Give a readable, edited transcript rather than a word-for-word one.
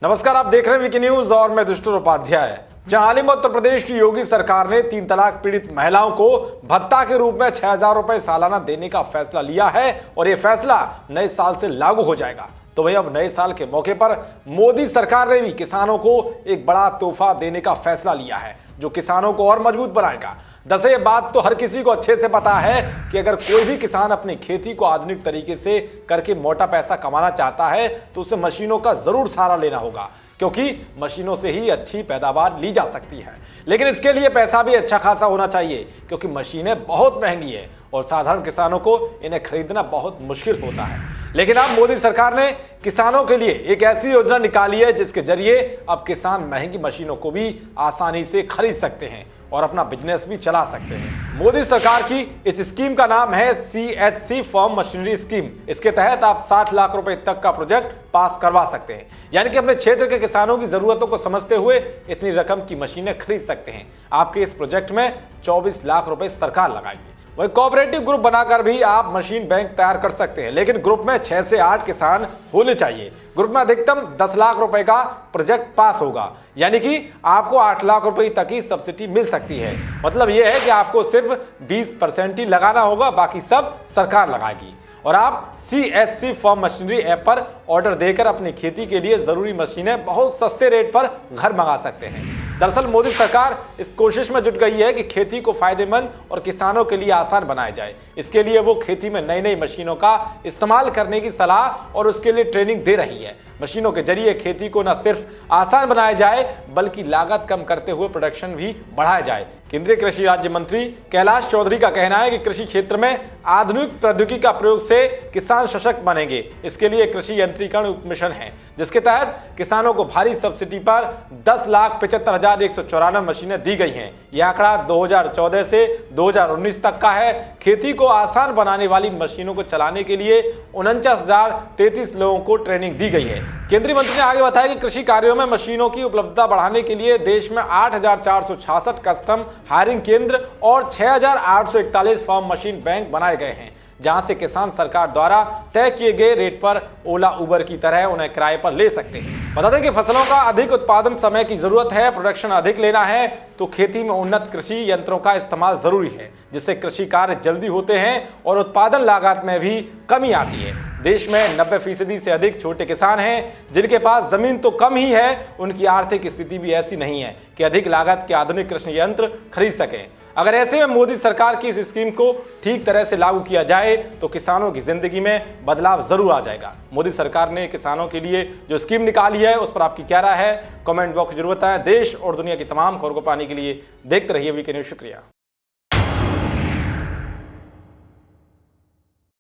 नमस्कार, आप देख रहे हैं वीके न्यूज और मैं दुष्टुर उपाध्याय। जहां हाल ही में उत्तर प्रदेश की योगी सरकार ने 3 तलाक पीड़ित महिलाओं को भत्ता के रूप में 6,000 रुपए सालाना देने का फैसला लिया है और यह फैसला नए साल से लागू हो जाएगा। तो वही अब नए साल के मौके पर मोदी सरकार ने भी किसानों को एक बड़ा तोहफा देने का फैसला लिया है जो किसानों को और मजबूत बनाएगा। दरअसल ये बात तो हर किसी को अच्छे से पता है कि अगर कोई भी किसान अपनी खेती को आधुनिक तरीके से करके मोटा पैसा कमाना चाहता है तो उसे मशीनों का जरूर सहारा लेना होगा, क्योंकि मशीनों से ही अच्छी पैदावार ली जा सकती है। लेकिन इसके लिए पैसा भी अच्छा खासा होना चाहिए, क्योंकि मशीनें बहुत महंगी है और साधारण किसानों को इन्हें खरीदना बहुत मुश्किल होता है। लेकिन अब मोदी सरकार ने किसानों के लिए एक ऐसी योजना निकाली है जिसके जरिए अब किसान महंगी मशीनों को भी आसानी से खरीद सकते हैं और अपना बिजनेस भी चला सकते हैं। मोदी सरकार की इस स्कीम का नाम है CHC फार्म मशीनरी स्कीम। इसके तहत आप 60 लाख रुपए तक का प्रोजेक्ट पास करवा सकते हैं, यानी कि अपने क्षेत्र के किसानों की जरूरतों को समझते हुए इतनी रकम की मशीनें खरीद सकते हैं। आपके इस प्रोजेक्ट में 24 लाख रुपए सरकार लगाएगी। वही कोऑपरेटिव ग्रुप बनाकर भी आप मशीन बैंक तैयार कर सकते हैं, लेकिन ग्रुप में 6 से 8 किसान होने चाहिए। ग्रुप में अधिकतम 10 लाख रुपए का प्रोजेक्ट पास होगा, यानी कि आपको 8 लाख रुपए तक की सब्सिडी मिल सकती है। मतलब यह है कि आपको सिर्फ 20% ही लगाना होगा, बाकी सब सरकार लगाएगी। और आप CHC फार्म मशीनरी ऐप पर ऑर्डर देकर अपनी खेती के लिए जरूरी मशीनें बहुत सस्ते रेट पर घर मंगा सकते हैं। दरअसल मोदी सरकार इस कोशिश में जुट गई है कि खेती को फायदेमंद और किसानों के लिए आसान बनाया जाए। इसके लिए वो खेती में नई नई मशीनों का इस्तेमाल करने की सलाह और उसके लिए ट्रेनिंग दे रही है। मशीनों के जरिए खेती को न सिर्फ आसान बनाया जाए बल्कि लागत कम करते हुए प्रोडक्शन भी बढ़ाया जाए। केंद्रीय कृषि राज्य मंत्री कैलाश चौधरी का कहना है कि कृषि क्षेत्र में आधुनिक प्रौद्योगिकी का प्रयोग से किसान सशक्त बनेंगे। इसके लिए कृषि यंत्रीकरण मिशन है, जिसके तहत किसानों को भारी सब्सिडी पर 10,75,194 मशीनें दी गई हैं। यह आंकड़ा 2014 से 2019 तक का है। खेती को आसान बनाने वाली मशीनों को चलाने के लिए 49,033 लोगों को ट्रेनिंग दी गई है। केंद्रीय मंत्री ने आगे बताया कि कृषि कार्यों में मशीनों की उपलब्धता बढ़ाने के लिए देश में 8,466 कस्टम हायरिंग केंद्र और 6,841 फार्म मशीन बैंक बनाए गए हैं, जहां से किसान सरकार द्वारा तय किए गए रेट पर ओला उबर की तरह उन्हें किराए पर ले सकते हैं। बता दें कि फसलों का अधिक उत्पादन समय की जरूरत है, प्रोडक्शन अधिक लेना है तो खेती में उन्नत कृषि यंत्रों का इस्तेमाल जरूरी है, जिससे कृषि कार्य जल्दी होते हैं और उत्पादन लागत में भी कमी आती है। देश में 90% से अधिक छोटे किसान हैं, जिनके पास जमीन तो कम ही है, उनकी आर्थिक स्थिति भी ऐसी नहीं है कि अधिक लागत के आधुनिक कृषि यंत्र खरीद सकें। अगर ऐसे में मोदी सरकार की इस स्कीम को ठीक तरह से लागू किया जाए तो किसानों की जिंदगी में बदलाव जरूर आ जाएगा। मोदी सरकार ने किसानों के लिए जो स्कीम निकाली है उस पर आपकी क्या राय है, कमेंट बॉक्स जरूर बताएं। देश और दुनिया की तमाम खबरों को पाने के लिए देखते रहिए वीके न्यूज। शुक्रिया।